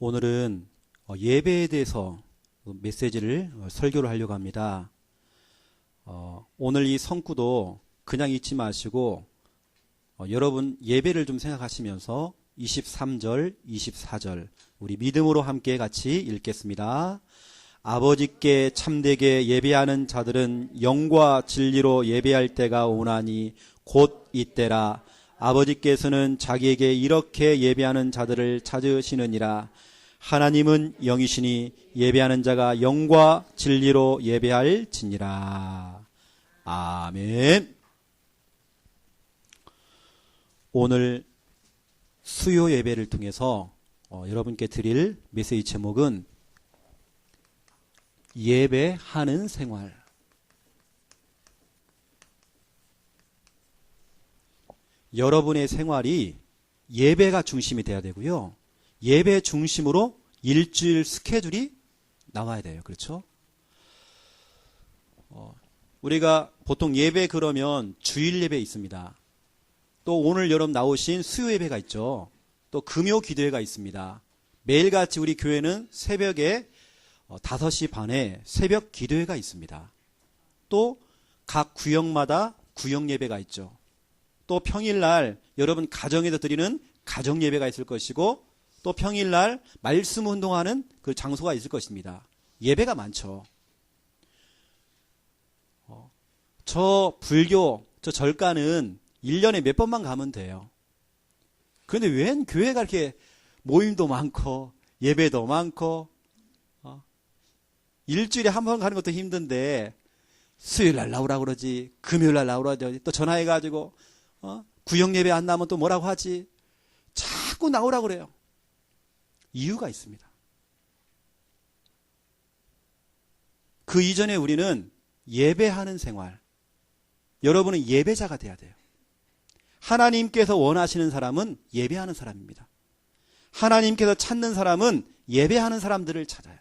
오늘은 예배에 대해서 메시지를 설교를 하려고 합니다. 오늘 이 성구도 그냥 잊지 마시고 여러분 예배를 좀 생각하시면서 23절, 24절 우리 믿음으로 함께 같이 읽겠습니다. 아버지께 참되게 예배하는 자들은 영과 진리로 예배할 때가 오나니 곧 이때라. 아버지께서는 자기에게 이렇게 예배하는 자들을 찾으시느니라. 하나님은 영이시니 예배하는 자가 영과 진리로 예배할지니라. 아멘. 오늘 수요 예배를 통해서 여러분께 드릴 메시지 제목은 예배하는 생활. 여러분의 생활이 예배가 중심이 돼야 되고요. 예배 중심으로 일주일 스케줄이 나와야 돼요. 그렇죠? 우리가 보통 예배 그러면 주일 예배 있습니다. 또 오늘 여러분 나오신 수요 예배가 있죠. 또 금요 기도회가 있습니다. 매일같이 우리 교회는 새벽에 5시 반에 새벽 기도회가 있습니다. 또 각 구역마다 구역 예배가 있죠. 또 평일날 여러분 가정에서 드리는 가정 예배가 있을 것이고 또 평일날 말씀 운동하는 그 장소가 있을 것입니다. 예배가 많죠. 저 불교, 저 절가는 1년에 몇 번만 가면 돼요. 그런데 웬 교회가 이렇게 모임도 많고 예배도 많고 일주일에 한 번 가는 것도 힘든데 수요일날 나오라고 그러지, 금요일날 나오라고 그러지, 또 전화해가지고 구역 예배 안 나오면 또 뭐라고 하지, 자꾸 나오라고 그래요. 이유가 있습니다. 그 이전에 우리는 예배하는 생활, 여러분은 예배자가 돼야 돼요. 하나님께서 원하시는 사람은 예배하는 사람입니다. 하나님께서 찾는 사람은 예배하는 사람들을 찾아요.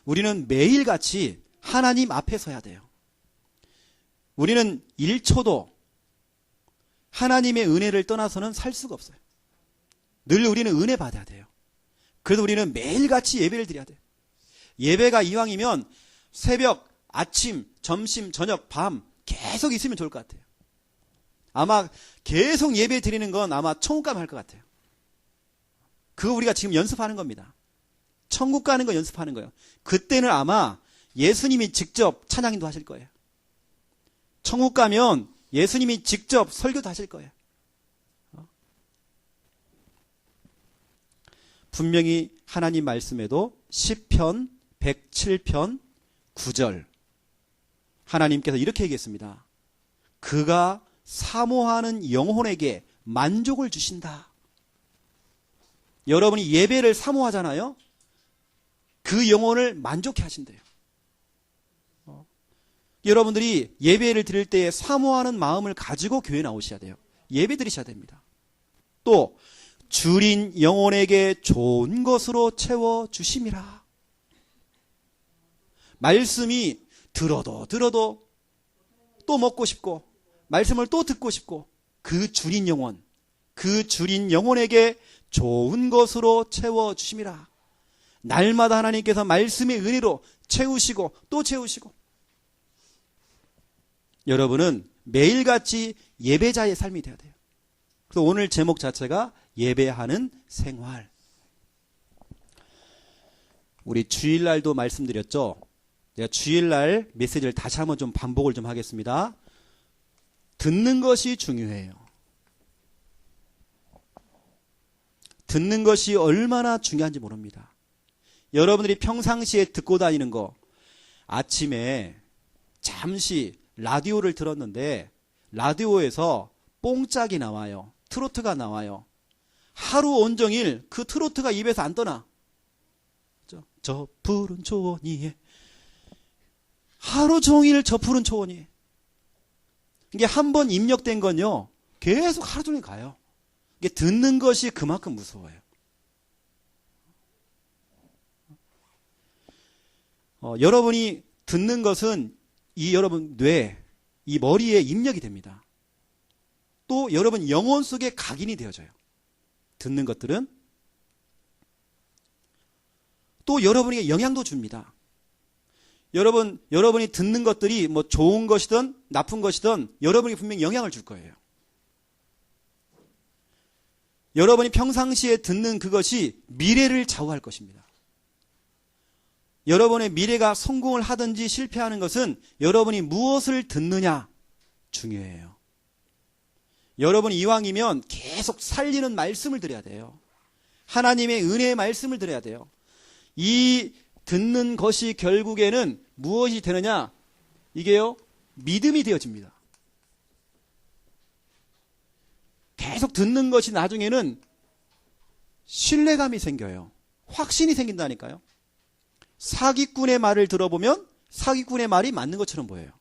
우리는 매일같이 하나님 앞에 서야 돼요. 우리는 1초도 하나님의 은혜를 떠나서는 살 수가 없어요. 늘 우리는 은혜 받아야 돼요. 그래서 우리는 매일같이 예배를 드려야 돼요. 예배가 이왕이면 새벽, 아침, 점심, 저녁, 밤 계속 있으면 좋을 것 같아요. 아마 계속 예배 드리는 건 아마 천국 가면 할 것 같아요. 그거 우리가 지금 연습하는 겁니다. 천국 가는 거 연습하는 거예요. 그때는 아마 예수님이 직접 찬양인도 하실 거예요. 천국 가면 예수님이 직접 설교도 하실 거예요. 분명히 하나님 말씀에도 시편 107편 9절 하나님께서 이렇게 얘기했습니다. 그가 사모하는 영혼에게 만족을 주신다. 여러분이 예배를 사모하잖아요. 그 영혼을 만족해 하신대요. 여러분들이 예배를 드릴 때에 사모하는 마음을 가지고 교회에 나오셔야 돼요. 예배 드리셔야 됩니다. 또 줄인 영혼에게 좋은 것으로 채워주심이라. 말씀이 들어도 또 먹고 싶고 말씀을 또 듣고 싶고 그 줄인 영혼에게 좋은 것으로 채워주심이라. 날마다 하나님께서 말씀의 은혜로 채우시고 또 채우시고. 여러분은 매일같이 예배자의 삶이 되어야 돼요. 그래서 오늘 제목 자체가 예배하는 생활. 우리 주일날도 말씀드렸죠. 제가 주일날 메시지를 다시 한번 좀 반복을 좀 하겠습니다. 듣는 것이 중요해요. 듣는 것이 얼마나 중요한지 모릅니다. 여러분들이 평상시에 듣고 다니는 거, 아침에 잠시 라디오를 들었는데 라디오에서 뽕짝이 나와요. 트로트가 나와요. 하루 온종일 그 트로트가 입에서 안 떠나. 저 푸른 초원 위에. 하루 종일 저 푸른 초원 위에. 이게 한번 입력된 건요, 계속 하루 종일 가요. 이게 듣는 것이 그만큼 무서워요. 여러분이 듣는 것은 이 여러분 뇌, 이 머리에 입력이 됩니다. 또 여러분 영혼 속에 각인이 되어져요. 듣는 것들은 또 여러분에게 영향도 줍니다. 여러분이 듣는 것들이 뭐 좋은 것이든 나쁜 것이든 여러분이 분명히 영향을 줄 거예요. 여러분이 평상시에 듣는 그것이 미래를 좌우할 것입니다. 여러분의 미래가 성공을 하든지 실패하는 것은 여러분이 무엇을 듣느냐 중요해요. 여러분이 이왕이면 계속 살리는 말씀을 드려야 돼요. 하나님의 은혜의 말씀을 드려야 돼요. 이 듣는 것이 결국에는 무엇이 되느냐? 이게요, 믿음이 되어집니다. 계속 듣는 것이 나중에는 신뢰감이 생겨요. 확신이 생긴다니까요. 사기꾼의 말을 들어보면 사기꾼의 말이 맞는 것처럼 보여요.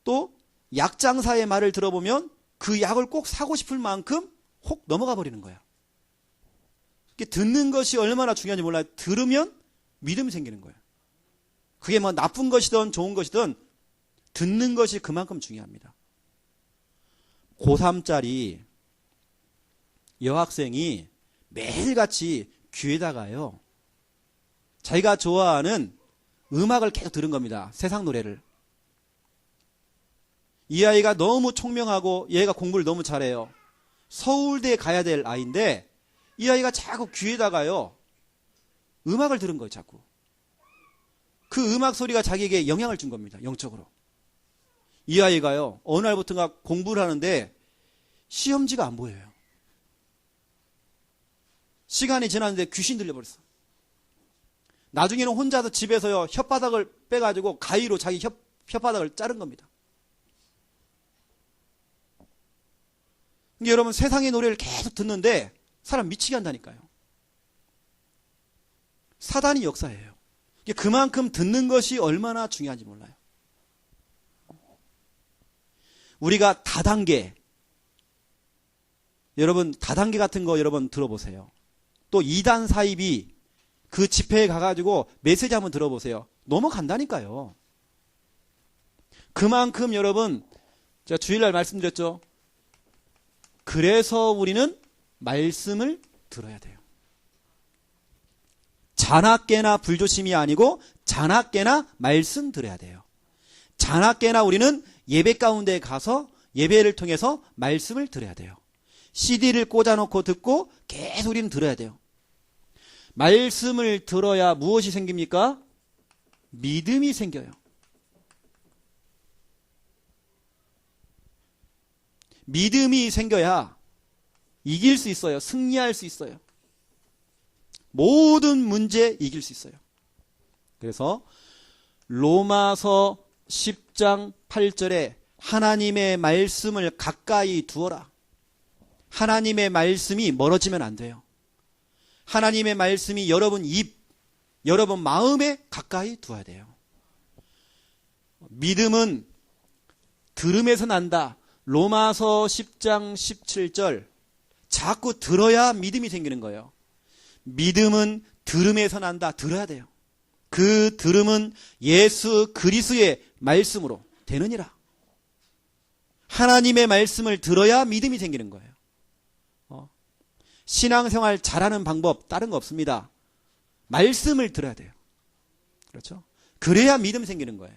또 약장사의 말을 들어보면 그 약을 꼭 사고 싶을 만큼 혹 넘어가 버리는 거예요. 듣는 것이 얼마나 중요한지 몰라요. 들으면 믿음이 생기는 거예요. 그게 뭐 나쁜 것이든 좋은 것이든 듣는 것이 그만큼 중요합니다. 고3짜리 여학생이 매일같이 귀에다가요, 자기가 좋아하는 음악을 계속 들은 겁니다. 세상 노래를. 이 아이가 너무 총명하고 얘가 공부를 너무 잘해요. 서울대에 가야 될 아이인데 이 아이가 자꾸 귀에다가요, 음악을 들은 거예요. 자꾸. 그 음악 소리가 자기에게 영향을 준 겁니다. 영적으로. 이 아이가요, 어느 날부터가 공부를 하는데 시험지가 안 보여요. 시간이 지났는데 귀신 들려버렸어. 나중에는 혼자서 집에서요, 혓바닥을 빼가지고 가위로 자기 혓바닥을 자른 겁니다. 여러분, 세상의 노래를 계속 듣는데 사람 미치게 한다니까요. 사단이 역사예요. 그만큼 듣는 것이 얼마나 중요한지 몰라요. 우리가 다단계, 여러분 다단계 같은 거 여러분 들어보세요. 또 2단 사입이 그 집회에 가가지고 메시지 한번 들어보세요. 넘어간다니까요. 그만큼 여러분, 제가 주일날 말씀드렸죠. 그래서 우리는 말씀을 들어야 돼요. 자나깨나 불조심이 아니고 자나깨나 말씀 들어야 돼요. 자나깨나 우리는 예배 가운데 가서 예배를 통해서 말씀을 들어야 돼요. CD를 꽂아놓고 듣고 계속 우리는 들어야 돼요. 말씀을 들어야 무엇이 생깁니까? 믿음이 생겨요. 믿음이 생겨야 이길 수 있어요. 승리할 수 있어요. 모든 문제 이길 수 있어요. 그래서 로마서 10장 8절에 하나님의 말씀을 가까이 두어라. 하나님의 말씀이 멀어지면 안 돼요. 하나님의 말씀이 여러분 입, 여러분 마음에 가까이 두어야 돼요. 믿음은 들음에서 난다. 로마서 10장 17절. 자꾸 들어야 믿음이 생기는 거예요. 믿음은 들음에서 난다. 들어야 돼요. 그 들음은 예수 그리스도의 말씀으로 되느니라. 하나님의 말씀을 들어야 믿음이 생기는 거예요. 신앙생활 잘하는 방법 다른 거 없습니다. 말씀을 들어야 돼요. 그렇죠? 그래야 믿음 생기는 거예요.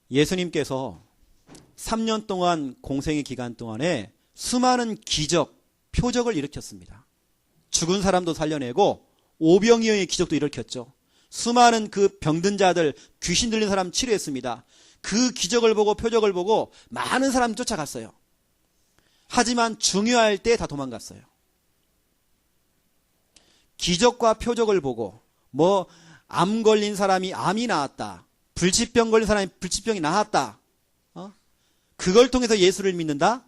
예수님께서 3년 동안 공생의 기간 동안에 수많은 기적, 표적을 일으켰습니다. 죽은 사람도 살려내고 오병이어의 기적도 일으켰죠. 수많은 그 병든 자들, 귀신 들린 사람 치료했습니다. 그 기적을 보고 표적을 보고 많은 사람이 쫓아갔어요. 하지만 중요할 때 다 도망갔어요. 기적과 표적을 보고 뭐 암 걸린 사람이 암이 나았다. 불치병 걸린 사람이 불치병이 나았다. 그걸 통해서 예수를 믿는다?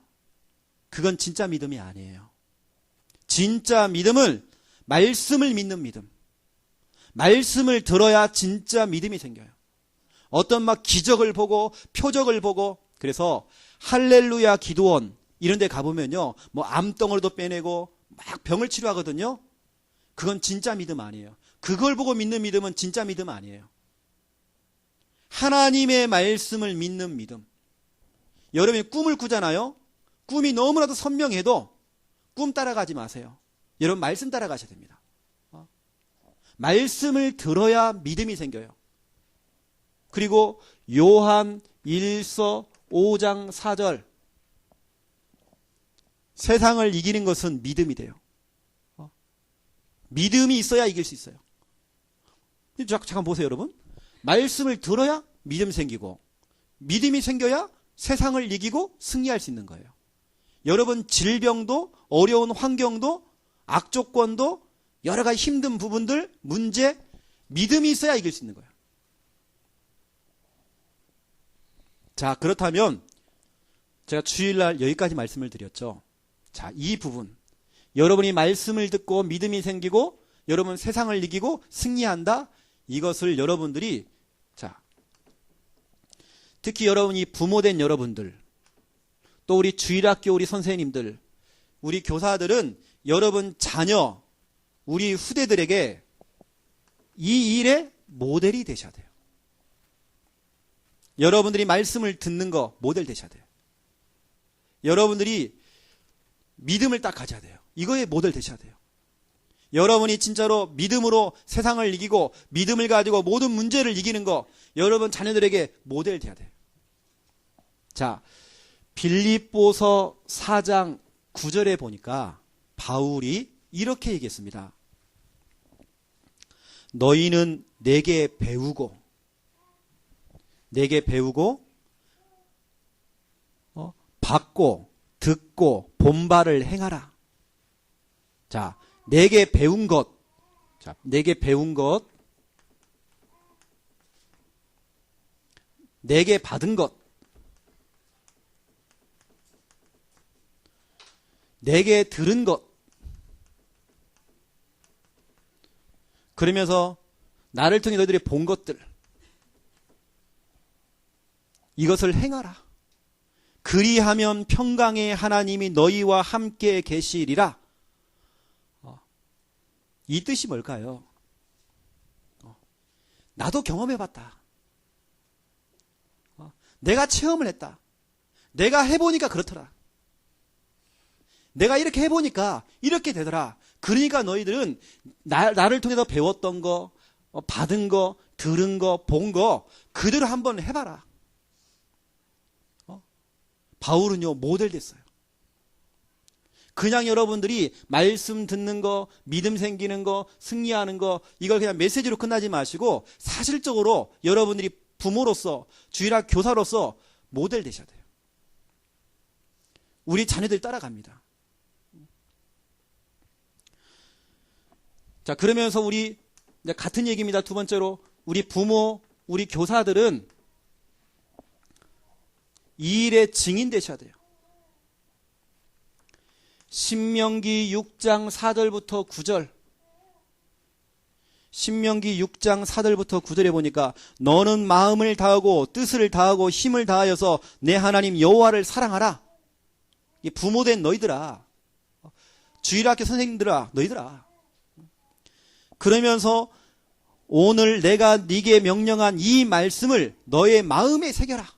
그건 진짜 믿음이 아니에요. 진짜 믿음을 말씀을 믿는 믿음. 말씀을 들어야 진짜 믿음이 생겨요. 어떤 막 기적을 보고 표적을 보고 그래서 할렐루야 기도원 이런 데 가보면요. 뭐 암덩어리도 빼내고 막 병을 치료하거든요. 그건 진짜 믿음 아니에요. 그걸 보고 믿는 믿음은 진짜 믿음 아니에요. 하나님의 말씀을 믿는 믿음. 여러분이 꿈을 꾸잖아요. 꿈이 너무나도 선명해도 꿈 따라가지 마세요. 여러분 말씀 따라가셔야 됩니다. 말씀을 들어야 믿음이 생겨요. 그리고 요한 1서 5장 4절 세상을 이기는 것은 믿음이 돼요. 믿음이 있어야 이길 수 있어요. 잠깐 보세요, 여러분. 말씀을 들어야 믿음 생기고 믿음이 생겨야 세상을 이기고 승리할 수 있는 거예요. 여러분 질병도 어려운 환경도 악조건도 여러 가지 힘든 부분들, 문제, 믿음이 있어야 이길 수 있는 거예요. 자, 그렇다면 제가 주일날 여기까지 말씀을 드렸죠. 자, 이 부분. 여러분이 말씀을 듣고 믿음이 생기고 여러분 세상을 이기고 승리한다. 이것을 여러분들이 자, 특히 여러분이 부모된 여러분들 또 우리 주일학교 우리 선생님들 우리 교사들은 여러분 자녀 우리 후대들에게 이 일의 모델이 되셔야 돼요. 여러분들이 말씀을 듣는 거 모델 되셔야 돼요. 여러분들이 믿음을 딱 가져야 돼요. 이거에 모델 되셔야 돼요. 여러분이 진짜로 믿음으로 세상을 이기고 믿음을 가지고 모든 문제를 이기는 거 여러분 자녀들에게 모델 돼야 돼요. 자, 빌립보서 4장 9절에 보니까 바울이 이렇게 얘기했습니다. 너희는 내게 배우고 받고 듣고 본바를 행하라. 자, 내게 배운 것. 자, 내게 배운 것. 내게 받은 것. 내게 들은 것. 그러면서 나를 통해 너희들이 본 것들. 이것을 행하라. 그리하면 평강의 하나님이 너희와 함께 계시리라. 이 뜻이 뭘까요? 나도 경험해봤다. 내가 체험을 했다. 내가 해보니까 그렇더라. 내가 이렇게 해보니까 이렇게 되더라. 그러니까 너희들은 나를 통해서 배웠던 거, 받은 거, 들은 거, 본 거 그대로 한번 해봐라. 바울은요 모델 됐어요. 그냥 여러분들이 말씀 듣는 거, 믿음 생기는 거, 승리하는 거 이걸 그냥 메시지로 끝나지 마시고 사실적으로 여러분들이 부모로서 주일학 교사로서 모델 되셔야 돼요. 우리 자녀들 따라갑니다. 자, 그러면서 우리 같은 얘기입니다. 두 번째로 우리 부모, 우리 교사들은 이 일의 증인 되셔야 돼요. 신명기 6장 4절부터 9절. 신명기 6장 4절부터 9절에 보니까 너는 마음을 다하고 뜻을 다하고 힘을 다하여서 내 하나님 여호와를 사랑하라. 이 부모된 너희들아. 주일학교 선생님들아, 너희들아. 그러면서 오늘 내가 네게 명령한 이 말씀을 너의 마음에 새겨라.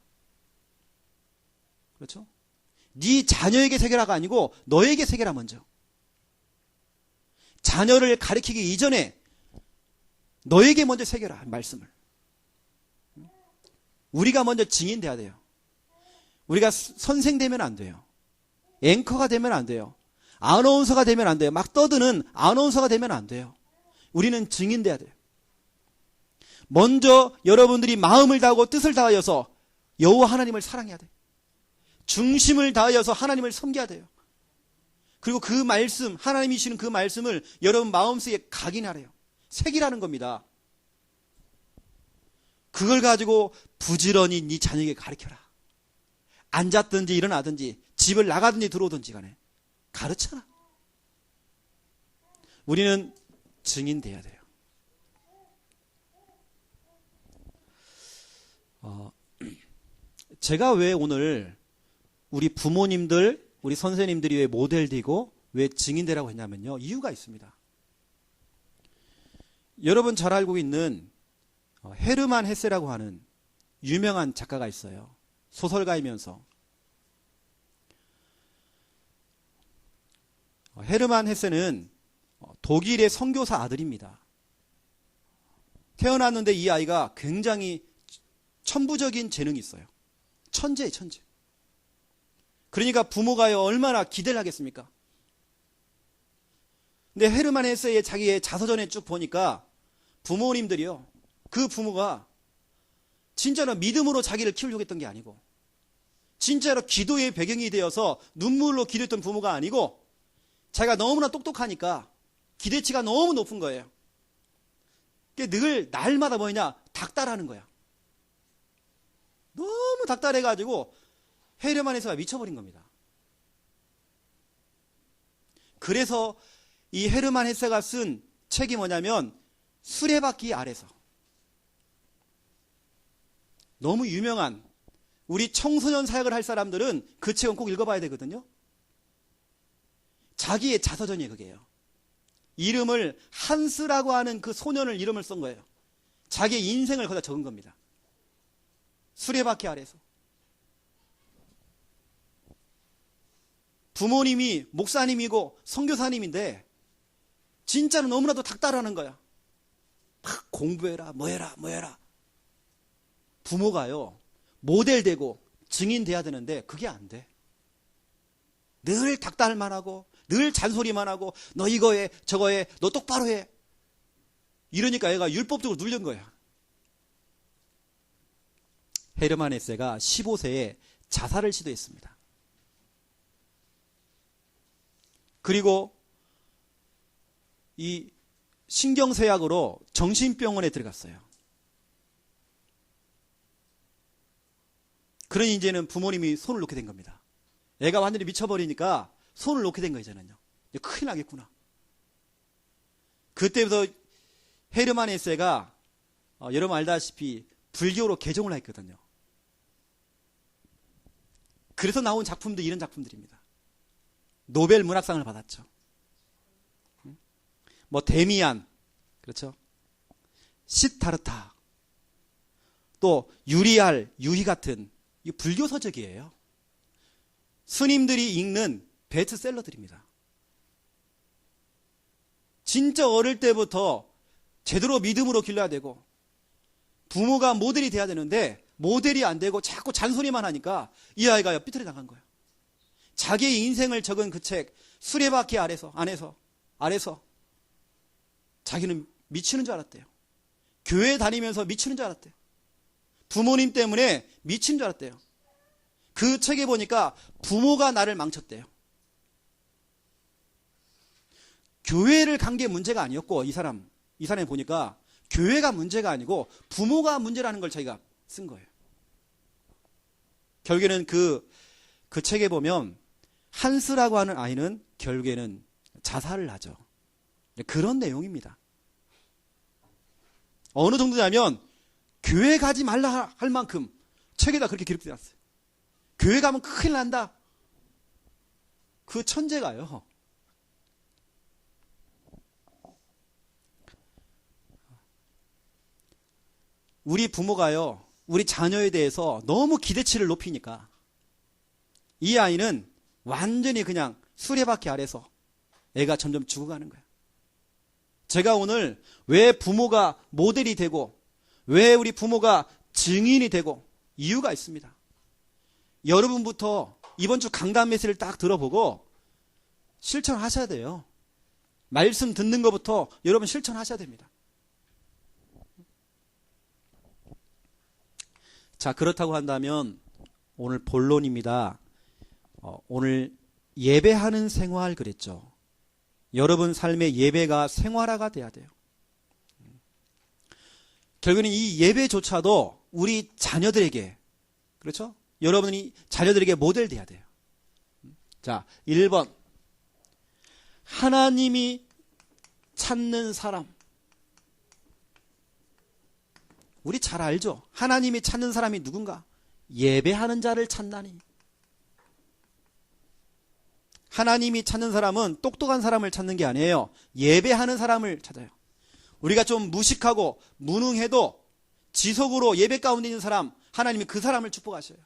그렇죠? 네 자녀에게 새겨라가 아니고 너에게 새겨라 먼저. 자녀를 가르치기 이전에 너에게 먼저 새겨라 말씀을. 우리가 먼저 증인 돼야 돼요. 우리가 선생 되면 안 돼요. 앵커가 되면 안 돼요. 아나운서가 되면 안 돼요. 막 떠드는 아나운서가 되면 안 돼요. 우리는 증인 돼야 돼요. 먼저 여러분들이 마음을 다하고 뜻을 다하여서 여호와 하나님을 사랑해야 돼요. 중심을 다하여서 하나님을 섬겨야 돼요. 그리고 그 말씀, 하나님이 주시는 그 말씀을 여러분 마음속에 각인하래요. 새기라는 겁니다. 그걸 가지고 부지런히 네 자녀에게 가르쳐라. 앉았든지 일어나든지 집을 나가든지 들어오든지 간에 가르쳐라. 우리는 증인돼야 돼요. 제가 왜 오늘 우리 부모님들, 우리 선생님들이 왜 모델 되고 왜 증인되라고 했냐면요. 이유가 있습니다. 여러분 잘 알고 있는 헤르만 헤세라고 하는 유명한 작가가 있어요. 소설가이면서. 헤르만 헤세는 독일의 선교사 아들입니다. 태어났는데 이 아이가 굉장히 천부적인 재능이 있어요. 천재예요, 천재. 그러니까 부모가요, 얼마나 기대를 하겠습니까? 근데 헤르만 헤세의 자기의 자서전에 쭉 보니까 부모님들이요, 그 부모가 진짜로 믿음으로 자기를 키우려고 했던 게 아니고, 진짜로 기도의 배경이 되어서 눈물로 기도했던 부모가 아니고, 자기가 너무나 똑똑하니까 기대치가 너무 높은 거예요. 늘 날마다 뭐냐, 닥달하는 거야. 너무 닥달해가지고 헤르만 헤세가 미쳐버린 겁니다. 그래서 이 헤르만 헤세가 쓴 책이 뭐냐면 수레바퀴 아래서. 너무 유명한, 우리 청소년 사역을 할 사람들은 그 책은 꼭 읽어봐야 되거든요. 자기의 자서전이에요, 그게요. 이름을 한스라고 하는 그 소년을 이름을 쓴 거예요. 자기의 인생을 거기다 적은 겁니다. 수레바퀴 아래서. 부모님이 목사님이고 선교사님인데 진짜로 너무나도 닥달하는 거야. 막 공부해라, 뭐해라. 부모가요, 모델 되고 증인 돼야 되는데 그게 안 돼. 늘 닥달만 하고 늘 잔소리만 하고, 너 이거 해, 저거 해, 너 똑바로 해. 이러니까 얘가 율법적으로 누른 거야. 헤르만 헤세가 15세에 자살을 시도했습니다. 그리고 이 신경쇠약으로 정신병원에 들어갔어요. 그러니 이제는 부모님이 손을 놓게 된 겁니다. 애가 완전히 미쳐버리니까 손을 놓게 된 거잖아요. 큰일 나겠구나. 그때부터 헤르만 헤세가 여러분 알다시피 불교로 개종을 했거든요. 그래서 나온 작품도 이런 작품들입니다. 노벨 문학상을 받았죠. 뭐 데미안, 그렇죠? 시타르타, 또 유리알, 유희 같은 이 불교 서적이에요. 스님들이 읽는 베스트셀러들입니다. 진짜 어릴 때부터 제대로 믿음으로 길러야 되고, 부모가 모델이 돼야 되는데 모델이 안 되고 자꾸 잔소리만 하니까 이 아이가 삐뚤어 나간 거예요. 자기의 인생을 적은 그 책 수레바퀴 안에서 자기는 미치는 줄 알았대요. 교회 다니면서 미치는 줄 알았대요. 부모님 때문에 미친 줄 알았대요. 그 책에 보니까 부모가 나를 망쳤대요. 교회를 간 게 문제가 아니었고, 이 사람이 보니까 교회가 문제가 아니고 부모가 문제라는 걸 자기가 쓴 거예요. 결국에는 그 책에 보면 한스라고 하는 아이는 결국에는 자살을 하죠. 그런 내용입니다. 어느 정도냐면 교회 가지 말라 할 만큼 책에다 그렇게 기록되어 놨어요. 교회 가면 큰일 난다. 그 천재가요, 우리 부모가요, 우리 자녀에 대해서 너무 기대치를 높이니까 이 아이는 완전히 그냥 수레바퀴 아래서 애가 점점 죽어가는 거예요. 제가 오늘 왜 부모가 모델이 되고 왜 우리 부모가 증인이 되고, 이유가 있습니다. 여러분부터 이번 주 강단 메시지를 딱 들어보고 실천하셔야 돼요. 말씀 듣는 것부터 여러분 실천하셔야 됩니다. 자, 그렇다고 한다면 오늘 본론입니다. 오늘 예배하는 생활 그랬죠. 여러분 삶의 예배가 생활화가 돼야 돼요. 결국은 이 예배조차도 우리 자녀들에게, 그렇죠? 여러분이 자녀들에게 모델 돼야 돼요. 자, 1번. 하나님이 찾는 사람. 우리 잘 알죠? 하나님이 찾는 사람이 누군가? 예배하는 자를 찾나니. 하나님이 찾는 사람은 똑똑한 사람을 찾는 게 아니에요. 예배하는 사람을 찾아요. 우리가 좀 무식하고 무능해도 지속으로 예배 가운데 있는 사람, 하나님이 그 사람을 축복하셔요.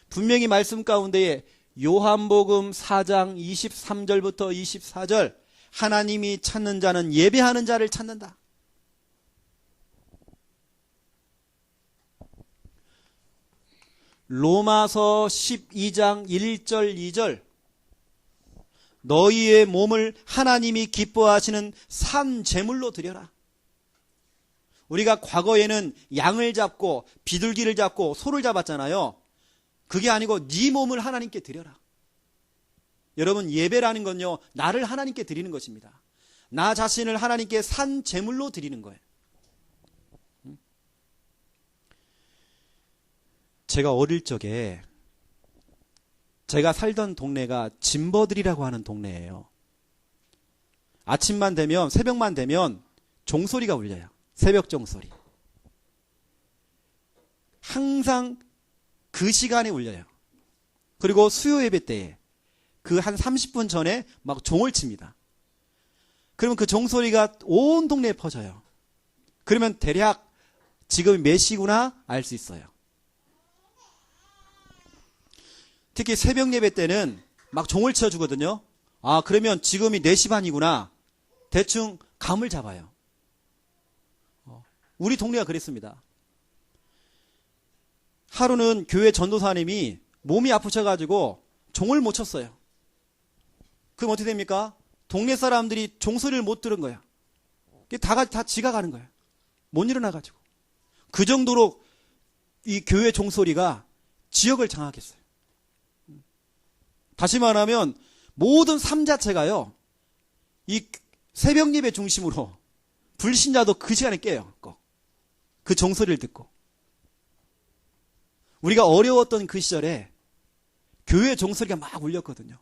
분명히 말씀 가운데에 요한복음 4장 23절부터 24절, 하나님이 찾는 자는 예배하는 자를 찾는다. 로마서 12장 1절 2절, 너희의 몸을 하나님이 기뻐하시는 산 제물로 드려라. 우리가 과거에는 양을 잡고 비둘기를 잡고 소를 잡았잖아요. 그게 아니고 네 몸을 하나님께 드려라. 여러분, 예배라는 건요, 나를 하나님께 드리는 것입니다. 나 자신을 하나님께 산 제물로 드리는 거예요. 제가 어릴 적에 제가 살던 동네가 짐버들이라고 하는 동네예요. 아침만 되면, 새벽만 되면 종소리가 울려요. 새벽 종소리. 항상 그 시간에 울려요. 그리고 수요 예배 때에 그 한 30분 전에 막 종을 칩니다. 그러면 그 종소리가 온 동네에 퍼져요. 그러면 대략 지금 몇 시구나 알 수 있어요. 특히 새벽 예배 때는 막 종을 쳐주거든요. 아, 그러면 지금이 4시 반이구나. 대충 감을 잡아요. 우리 동네가 그랬습니다. 하루는 교회 전도사님이 몸이 아프셔가지고 종을 못 쳤어요. 그럼 어떻게 됩니까? 동네 사람들이 종소리를 못 들은 거야. 다 지각하는 거야. 못 일어나가지고. 그 정도로 이 교회 종소리가 지역을 장악했어요. 다시 말하면 모든 삶 자체가요, 이 새벽 예배 중심으로 불신자도 그 시간에 깨요. 꼭. 그 종소리를 듣고. 우리가 어려웠던 그 시절에 교회 종소리가 막 울렸거든요.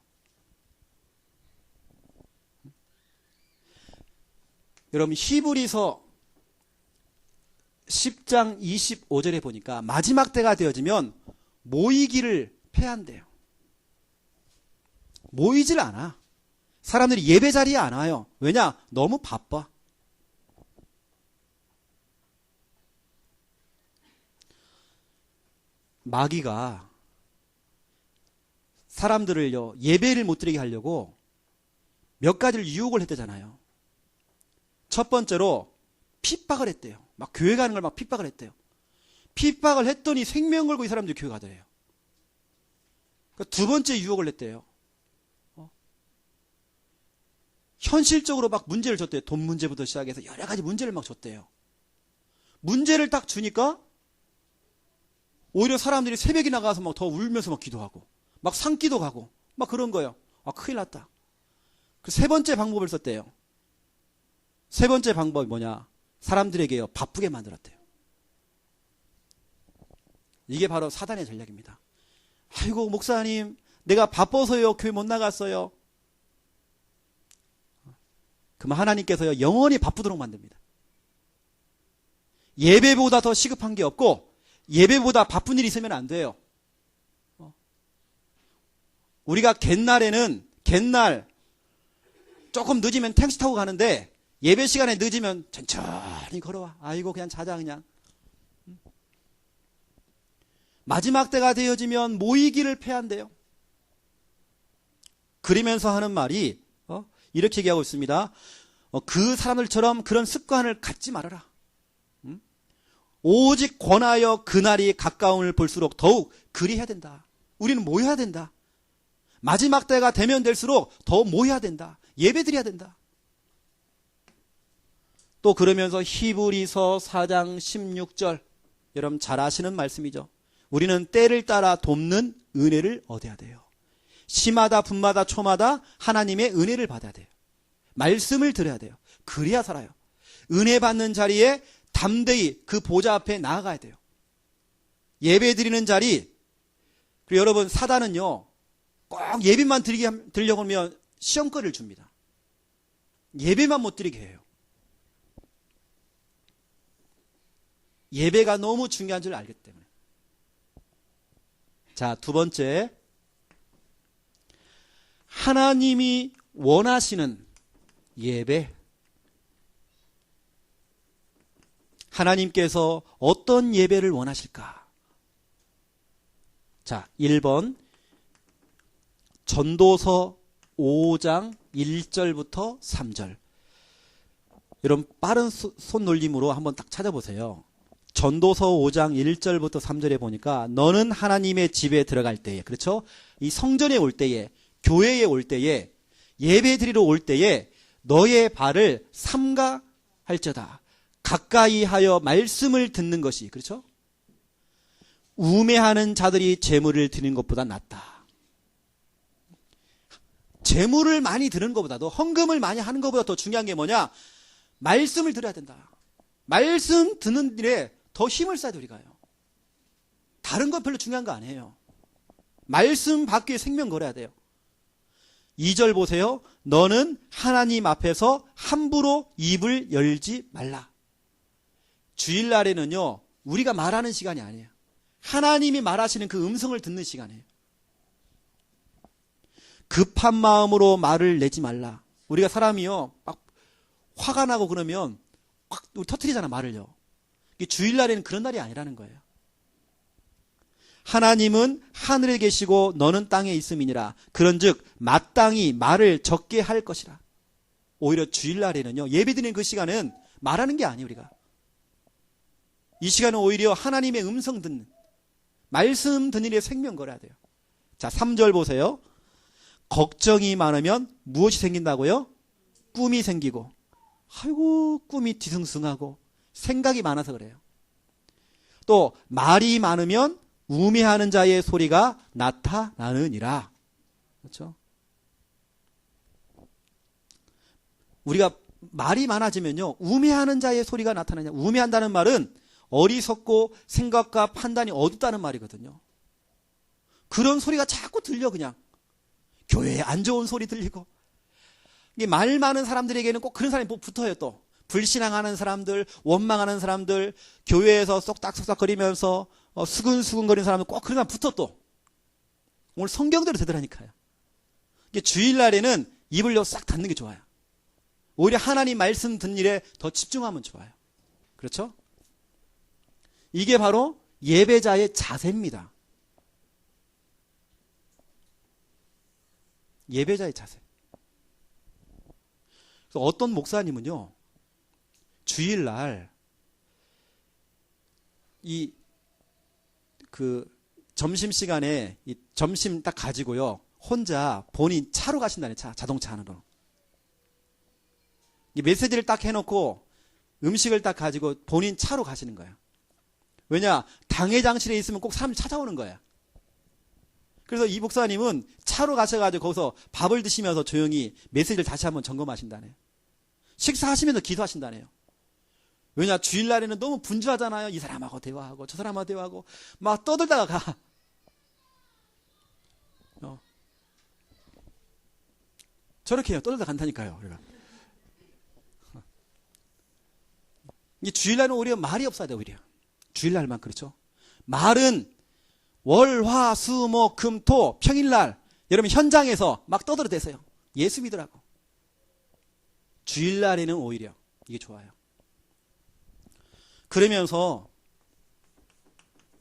여러분, 히브리서 10장 25절에 보니까 마지막 때가 되어지면 모이기를 패한대요. 모이질 않아. 사람들이 예배 자리에 안 와요. 왜냐? 너무 바빠. 마귀가 사람들을요, 예배를 못 드리게 하려고 몇 가지를 유혹을 했대잖아요. 첫 번째로 핍박을 했대요. 막 교회 가는 걸 막 핍박을 했대요. 핍박을 했더니 생명 걸고 이 사람들이 교회 가더래요. 그러니까 두 번째 유혹을 했대요. 현실적으로 막 문제를 줬대요. 돈 문제부터 시작해서 여러 가지 문제를 막 줬대요. 문제를 딱 주니까 오히려 사람들이 새벽에 나가서 막 더 울면서 막 기도하고 막 산기도 가고 막 그런 거예요. 아, 큰일 났다. 그 세 번째 방법을 썼대요. 세 번째 방법이 뭐냐? 사람들에게요, 바쁘게 만들었대요. 이게 바로 사단의 전략입니다. 아이고, 목사님, 내가 바빠서요, 교회 못 나갔어요. 그럼 하나님께서요, 영원히 바쁘도록 만듭니다. 예배보다 더 시급한 게 없고 예배보다 바쁜 일이 있으면 안 돼요. 우리가 갯날 조금 늦으면 택시 타고 가는데 예배 시간에 늦으면 천천히 걸어와. 아이고, 그냥 자자 그냥. 마지막 때가 되어지면 모이기를 패한대요. 그러면서 하는 말이 이렇게 얘기하고 있습니다. 그 사람들처럼 그런 습관을 갖지 말아라. 오직 권하여 그날이 가까움을 볼수록 더욱 그리해야 된다. 우리는 모여야 된다. 마지막 때가 되면 될수록 더 모여야 된다. 예배드려야 된다. 또 그러면서 히브리서 4장 16절, 여러분 잘 아시는 말씀이죠. 우리는 때를 따라 돕는 은혜를 얻어야 돼요. 시마다 분마다 초마다 하나님의 은혜를 받아야 돼요. 말씀을 들어야 돼요. 그래야 살아요. 은혜 받는 자리에 담대히 그 보좌 앞에 나아가야 돼요. 예배 드리는 자리. 그리고 여러분, 사단은요, 꼭 예배만 드리려고 하면 시험거리를 줍니다. 예배만 못 드리게 해요. 예배가 너무 중요한 줄 알기 때문에. 자, 두 번째, 하나님이 원하시는 예배. 하나님께서 어떤 예배를 원하실까? 자, 1번 전도서 5장 1절부터 3절. 여러분 빠른 손놀림으로 한번 딱 찾아보세요. 전도서 5장 1절부터 3절에 보니까 너는 하나님의 집에 들어갈 때에, 그렇죠? 이 성전에 올 때에, 교회에 올 때에, 예배 드리러 올 때에 너의 발을 삼가할지어다. 가까이 하여 말씀을 듣는 것이, 그렇죠? 우매하는 자들이 재물을 드리는 것보다 낫다. 재물을 많이 드리는 것보다도, 헌금을 많이 하는 것보다 더 중요한 게 뭐냐? 말씀을 들어야 된다. 말씀 듣는 일에 더 힘을 써야 돼, 우리가요. 다른 건 별로 중요한 거 아니에요. 말씀 받기 위해 생명 걸어야 돼요. 2절 보세요. 너는 하나님 앞에서 함부로 입을 열지 말라. 주일날에는요, 우리가 말하는 시간이 아니에요. 하나님이 말하시는 그 음성을 듣는 시간이에요. 급한 마음으로 말을 내지 말라. 우리가 사람이요, 막 화가 나고 그러면 확 터뜨리잖아, 말을요. 주일날에는 그런 날이 아니라는 거예요. 하나님은 하늘에 계시고 너는 땅에 있음이니라. 그런즉 마땅히 말을 적게 할 것이라. 오히려 주일날에는요, 예배드리는 그 시간은 말하는 게 아니에요, 우리가. 이 시간은 오히려 하나님의 음성 듣는, 말씀 듣는 일에 생명 걸어야 돼요. 자, 3절 보세요. 걱정이 많으면 무엇이 생긴다고요? 꿈이 생기고. 아이고, 꿈이 뒤숭숭하고 생각이 많아서 그래요. 또 말이 많으면 우매하는 자의 소리가 나타나느니라. 그렇죠? 우리가 말이 많아지면요, 우매하는 자의 소리가 나타나냐. 우매한다는 말은 어리석고 생각과 판단이 어둡다는 말이거든요. 그런 소리가 자꾸 들려, 그냥. 교회에 안 좋은 소리 들리고. 말 많은 사람들에게는 꼭 그런 사람이 붙어요, 또. 불신앙하는 사람들, 원망하는 사람들, 교회에서 쏙닥쏙닥거리면서 수근수근거리는 사람들 꼭 그런 사람 붙어, 또. 오늘 성경대로 되더라니까요. 주일날에는 입을 싹 닫는 게 좋아요. 오히려 하나님 말씀 듣는 일에 더 집중하면 좋아요. 그렇죠? 이게 바로 예배자의 자세입니다. 예배자의 자세. 그래서 어떤 목사님은요, 주일날 점심시간에 점심 딱 가지고요, 혼자 본인 차로 가신다네. 자동차 안으로. 메시지를 딱 해놓고 음식을 딱 가지고 본인 차로 가시는 거예요. 왜냐? 당회장실에 있으면 꼭 사람들이 찾아오는 거예요. 그래서 이 목사님은 차로 가셔가지고 거기서 밥을 드시면서 조용히 메시지를 다시 한번 점검하신다네요. 식사하시면서 기도하신다네요. 왜냐? 주일날에는 너무 분주하잖아요. 이 사람하고 대화하고 저 사람하고 대화하고 막 떠들다가 가. 저렇게 해요. 떠들다 간다니까요. 우리가. 이 주일날은 오히려 말이 없어야 돼요. 오히려. 주일날만 그렇죠. 말은 월, 화, 수, 목, 금, 토, 평일날 여러분 현장에서 막 떠들어대세요. 예수 믿으라고. 주일날에는 오히려 이게 좋아요. 그러면서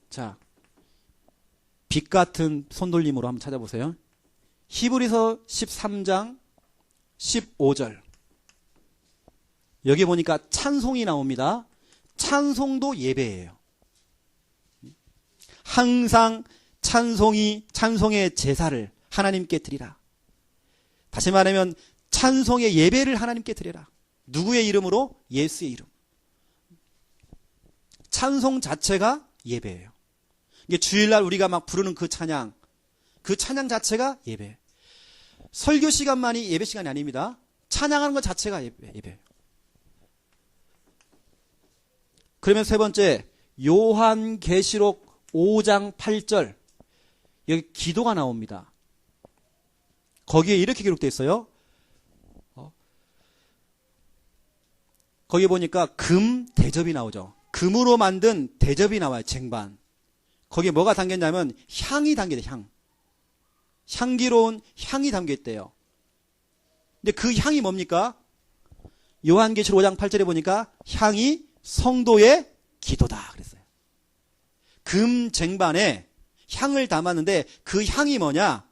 자, 빛 같은 손돌림으로 한번 찾아보세요. 히브리서 13장 15절. 여기 보니까 찬송이 나옵니다. 찬송도 예배예요. 항상 찬송의 제사를 하나님께 드리라. 다시 말하면 찬송의 예배를 하나님께 드리라. 누구의 이름으로? 예수의 이름. 찬송 자체가 예배예요. 이게 주일날 우리가 막 부르는 그 찬양 자체가 예배. 설교 시간만이 예배 시간이 아닙니다. 찬양하는 것 자체가 예배. 그러면 세 번째, 요한계시록 5장 8절. 여기 기도가 나옵니다. 거기에 이렇게 기록되어 있어요. 거기 보니까 금 대접이 나오죠. 금으로 만든 대접이 나와요. 쟁반. 거기에 뭐가 담겼냐면 향이 담겨있대요. 향. 향기로운 향이 담겨있대요. 근데 그 향이 뭡니까? 요한계시록 5장 8절에 보니까 향이 성도의 기도다 그랬어요. 금 쟁반에 향을 담았는데 그 향이 뭐냐?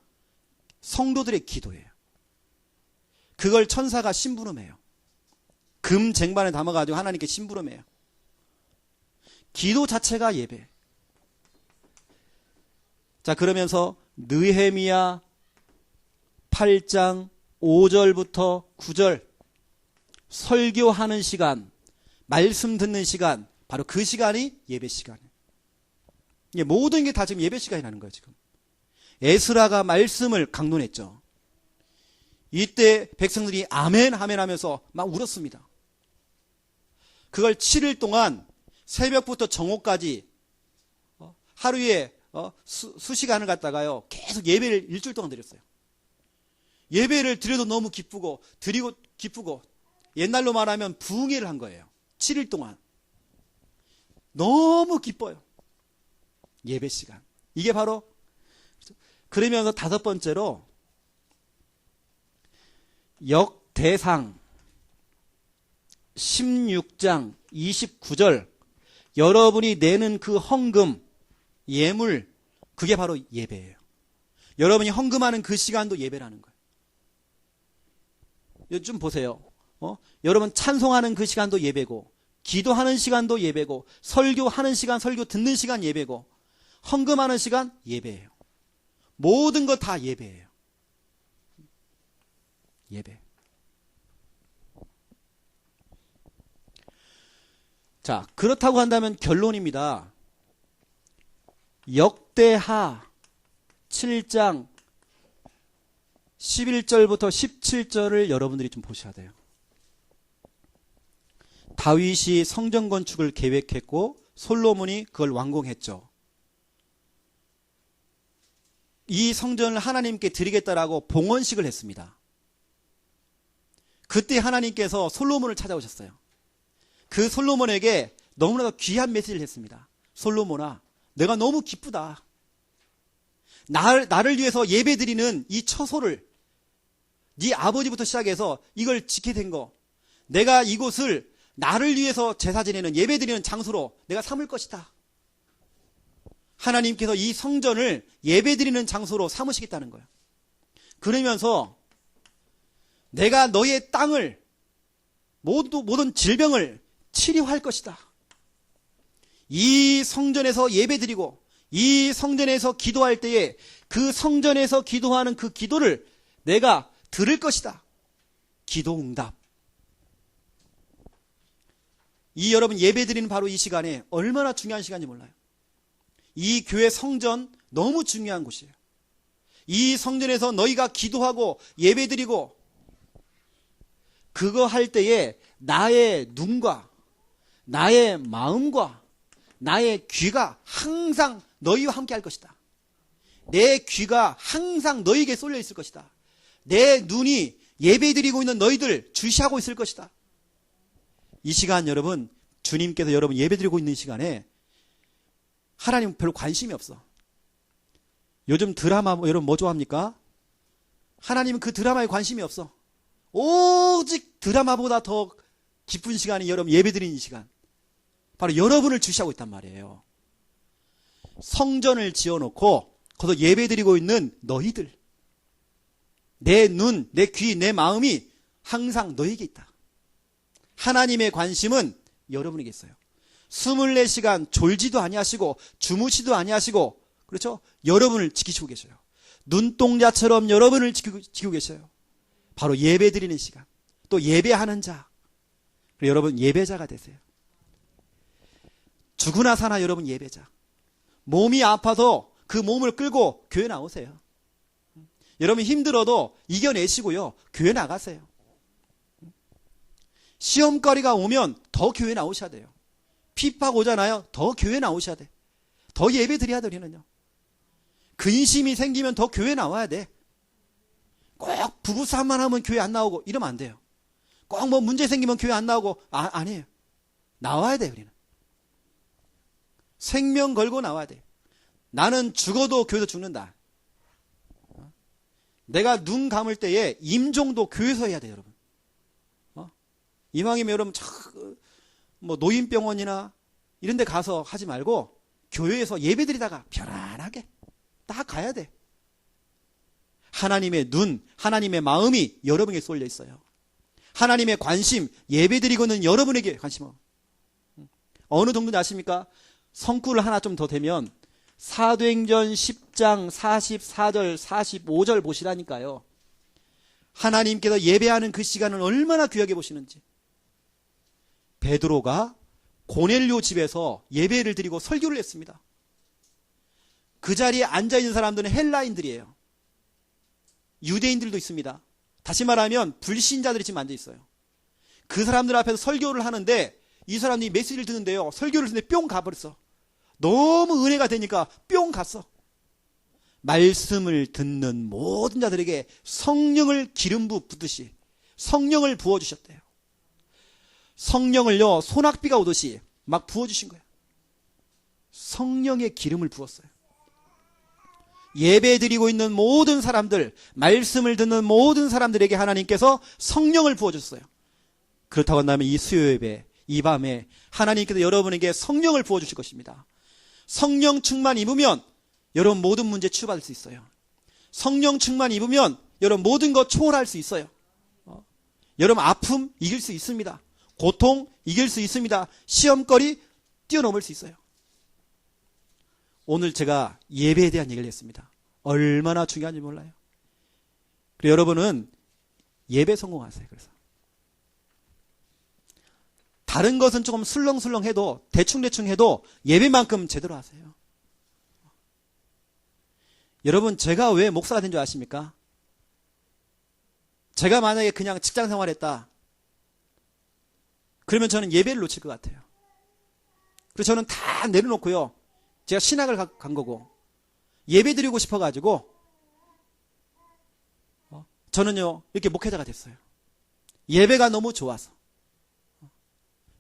성도들의 기도예요. 그걸 천사가 심부름해요. 금 쟁반에 담아가지고 하나님께 심부름해요. 기도 자체가 예배. 자, 그러면서 느헤미야 8장 5절부터 9절 설교하는 시간, 말씀 듣는 시간, 바로 그 시간이 예배 시간이에요. 이게 모든 게 다 지금 예배 시간이라는 거예요, 지금. 에스라가 말씀을 강론했죠. 이때 백성들이 아멘 아멘 하면서 막 울었습니다. 그걸 7일 동안 새벽부터 정오까지 하루에 수시간을 갖다가요 계속 예배를 일주일 동안 드렸어요. 예배를 드려도 너무 기쁘고 드리고 기쁘고 옛날로 말하면 부흥회를 한 거예요. 7일 동안 너무 기뻐요. 예배 시간. 이게 바로. 그러면서 다섯 번째로 역대상 16장 29절 여러분이 내는 그 헌금, 예물, 그게 바로 예배예요. 여러분이 헌금하는 그 시간도 예배라는 거예요. 좀 보세요. 여러분 찬송하는 그 시간도 예배고, 기도하는 시간도 예배고, 설교하는 시간, 설교 듣는 시간 예배고, 헌금하는 시간 예배예요. 모든 것 다 예배예요. 예배. 자, 그렇다고 한다면 결론입니다. 역대하 7장 11절부터 17절을 여러분들이 좀 보셔야 돼요. 다윗이 성전 건축을 계획했고 솔로몬이 그걸 완공했죠. 이 성전을 하나님께 드리겠다라고 봉헌식을 했습니다. 그때 하나님께서 솔로몬을 찾아오셨어요. 그 솔로몬에게 너무나도 귀한 메시지를 했습니다. 솔로몬아, 내가 너무 기쁘다. 나를 위해서 예배드리는 이 처소를 네 아버지부터 시작해서 이걸 짓게 된 거, 내가 이곳을 나를 위해서 제사 지내는 예배드리는 장소로 내가 삼을 것이다. 하나님께서 이 성전을 예배드리는 장소로 삼으시겠다는 거예요. 그러면서 내가 너의 땅을 모든 질병을 치료할 것이다. 이 성전에서 예배드리고 이 성전에서 기도할 때에 그 성전에서 기도하는 그 기도를 내가 들을 것이다. 기도응답. 이 여러분 예배드리는 바로 이 시간에 얼마나 중요한 시간인지 몰라요. 이 교회 성전 너무 중요한 곳이에요. 이 성전에서 너희가 기도하고 예배드리고 그거 할 때에 나의 눈과 나의 마음과 나의 귀가 항상 너희와 함께 할 것이다. 내 귀가 항상 너희에게 쏠려 있을 것이다. 내 눈이 예배드리고 있는 너희들 주시하고 있을 것이다. 이 시간 여러분, 주님께서 여러분 예배드리고 있는 시간에 하나님 별로 관심이 없어. 요즘 드라마 여러분 뭐 좋아합니까? 하나님은 그 드라마에 관심이 없어. 오직 드라마보다 더 기쁜 시간이 여러분 예배드리는 시간. 바로 여러분을 주시하고 있단 말이에요. 성전을 지어놓고 거기서 예배드리고 있는 너희들. 내 눈, 내 귀, 내 마음이 항상 너에게 있다. 하나님의 관심은 여러분에게 있어요. 24시간 졸지도 아니하시고 주무시도 아니하시고, 그렇죠? 여러분을 지키시고 계셔요. 눈동자처럼 여러분을 지키고 계셔요. 바로 예배드리는 시간. 또 예배하는 자. 여러분 예배자가 되세요. 죽으나 사나 여러분 예배자. 몸이 아파서 그 몸을 끌고 교회 나오세요. 여러분 힘들어도 이겨내시고요. 교회 나가세요. 시험거리가 오면 더 교회 나오셔야 돼요. 핍박 오잖아요. 더 교회 나오셔야 돼. 더 예배 드려야 돼, 우리는요. 근심이 생기면 더 교회 나와야 돼. 꼭 부부싸움만 하면 교회 안 나오고 이러면 안 돼요. 꼭 뭐 문제 생기면 교회 안 나오고 아니에요. 나와야 돼, 우리는. 생명 걸고 나와야 돼. 나는 죽어도 교회에서 죽는다. 내가 눈 감을 때에 임종도 교회에서 해야 돼, 여러분. 이왕이면 여러분 뭐 노인병원이나 이런 데 가서 하지 말고 교회에서 예배드리다가 편안하게 딱 가야 돼. 하나님의 눈, 하나님의 마음이 여러분에게 쏠려 있어요. 하나님의 관심, 예배드리고 있는 여러분에게 관심은 어느 정도인지 아십니까? 성구를 하나 좀 더 되면 사도행전 10장 44절 45절 보시라니까요. 하나님께서 예배하는 그 시간을 얼마나 귀하게 보시는지. 베드로가 고넬료 집에서 예배를 드리고 설교를 했습니다. 그 자리에 앉아있는 사람들은 헬라인들이에요. 유대인들도 있습니다. 다시 말하면 불신자들이 지금 앉아있어요. 그 사람들 앞에서 설교를 하는데 이 사람들이 메시지를 듣는데요. 설교를 듣는데 뿅 가버렸어. 너무 은혜가 되니까 뿅 갔어. 말씀을 듣는 모든 자들에게 성령을 기름 붓듯이 성령을 부어주셨대요. 성령을요, 소낙비가 오듯이 막 부어주신 거예요. 성령의 기름을 부었어요. 예배 드리고 있는 모든 사람들, 말씀을 듣는 모든 사람들에게 하나님께서 성령을 부어줬어요. 그렇다고 한다면 이 수요 예배, 이 밤에 하나님께서 여러분에게 성령을 부어주실 것입니다. 성령 충만 입으면 여러분 모든 문제 치유받을 수 있어요. 성령 충만 입으면 여러분 모든 것 초월할 수 있어요. 여러분 아픔 이길 수 있습니다. 고통 이길 수 있습니다. 시험거리 뛰어넘을 수 있어요. 오늘 제가 예배에 대한 얘기를 했습니다. 얼마나 중요한지 몰라요. 그리고 여러분은 예배 성공하세요. 그래서 다른 것은 조금 술렁술렁 해도 대충대충 해도 예배만큼 제대로 하세요. 여러분 제가 왜 목사가 된 줄 아십니까? 제가 만약에 그냥 직장 생활했다. 그러면 저는 예배를 놓칠 것 같아요. 그래서 저는 다 내려놓고요. 제가 신학을 간 거고 예배 드리고 싶어가지고 저는요 이렇게 목회자가 됐어요. 예배가 너무 좋아서.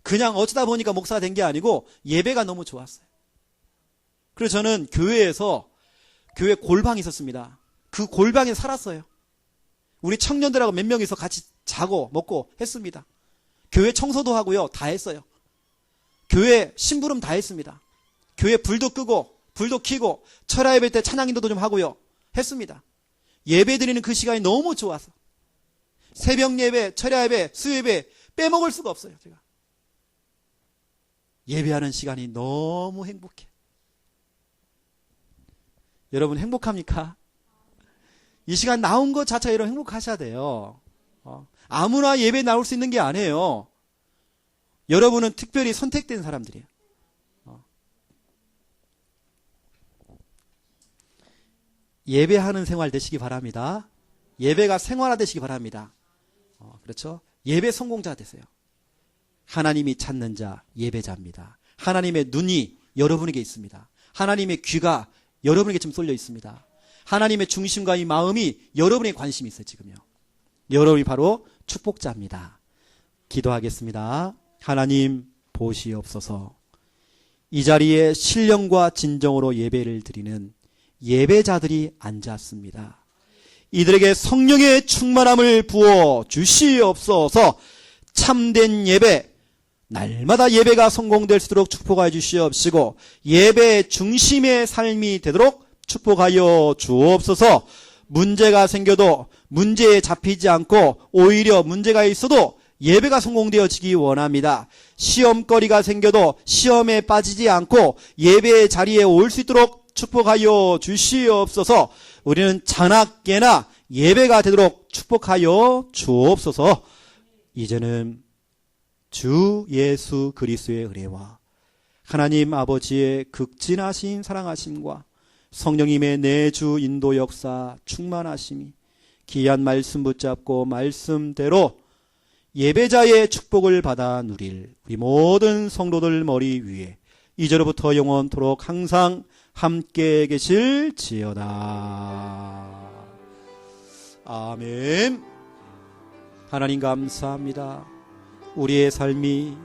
그냥 어쩌다 보니까 목사가 된 게 아니고 예배가 너무 좋았어요. 그래서 저는 교회에서 교회 골방이 있었습니다. 그 골방에 살았어요. 우리 청년들하고 몇 명이서 같이 자고 먹고 했습니다. 교회 청소도 하고요. 다 했어요. 교회 심부름 다 했습니다. 교회 불도 끄고 불도 켜고 철야 예배 때 찬양 인도도 좀 하고요. 했습니다. 예배 드리는 그 시간이 너무 좋아서 새벽 예배, 철야 예배, 수요 예배 빼먹을 수가 없어요. 제가 예배하는 시간이 너무 행복해. 여러분 행복합니까? 이 시간 나온 것 자체가 여러분 행복하셔야 돼요. 아무나 예배 나올 수 있는 게 아니에요. 여러분은 특별히 선택된 사람들이에요. 예배하는 생활 되시기 바랍니다. 예배가 생활화 되시기 바랍니다. 그렇죠? 예배 성공자 되세요. 하나님이 찾는 자 예배자입니다. 하나님의 눈이 여러분에게 있습니다. 하나님의 귀가 여러분에게 지금 쏠려 있습니다. 하나님의 중심과 이 마음이 여러분의 관심이 있어요. 지금요. 여러분이 바로 축복자입니다. 기도하겠습니다. 하나님 보시옵소서. 이 자리에 신령과 진정으로 예배를 드리는 예배자들이 앉았습니다. 이들에게 성령의 충만함을 부어 주시옵소서. 참된 예배, 날마다 예배가 성공될 수 있도록 축복하여 주시옵시고 예배 중심의 삶이 되도록 축복하여 주옵소서. 문제가 생겨도 문제에 잡히지 않고 오히려 문제가 있어도 예배가 성공되어지기 원합니다. 시험거리가 생겨도 시험에 빠지지 않고 예배의 자리에 올 수 있도록 축복하여 주시옵소서. 우리는 자나깨나 예배가 되도록 축복하여 주옵소서. 이제는 주 예수 그리스도의 은혜와 하나님 아버지의 극진하신 사랑하심과 성령님의 내주 인도 역사 충만하심이 귀한 말씀 붙잡고 말씀대로 예배자의 축복을 받아 누릴 우리 모든 성도들 머리 위에 이제로부터 영원토록 항상 함께 계실지어다. 아멘. 하나님 감사합니다. 우리의 삶이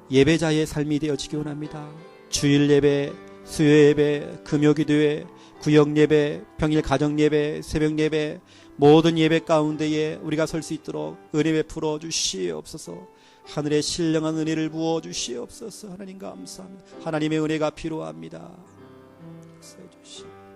예배자의 삶이 되어지기 원합니다. 주일 예배, 수요 예배, 금요기도회, 구역 예배, 평일 가정 예배, 새벽 예배, 모든 예배 가운데에 우리가 설 수 있도록 은혜 베풀어 주시옵소서. 하늘의 신령한 은혜를 부어 주시옵소서. 하나님 감사합니다. 하나님의 은혜가 필요합니다. 역사해 주시옵소서.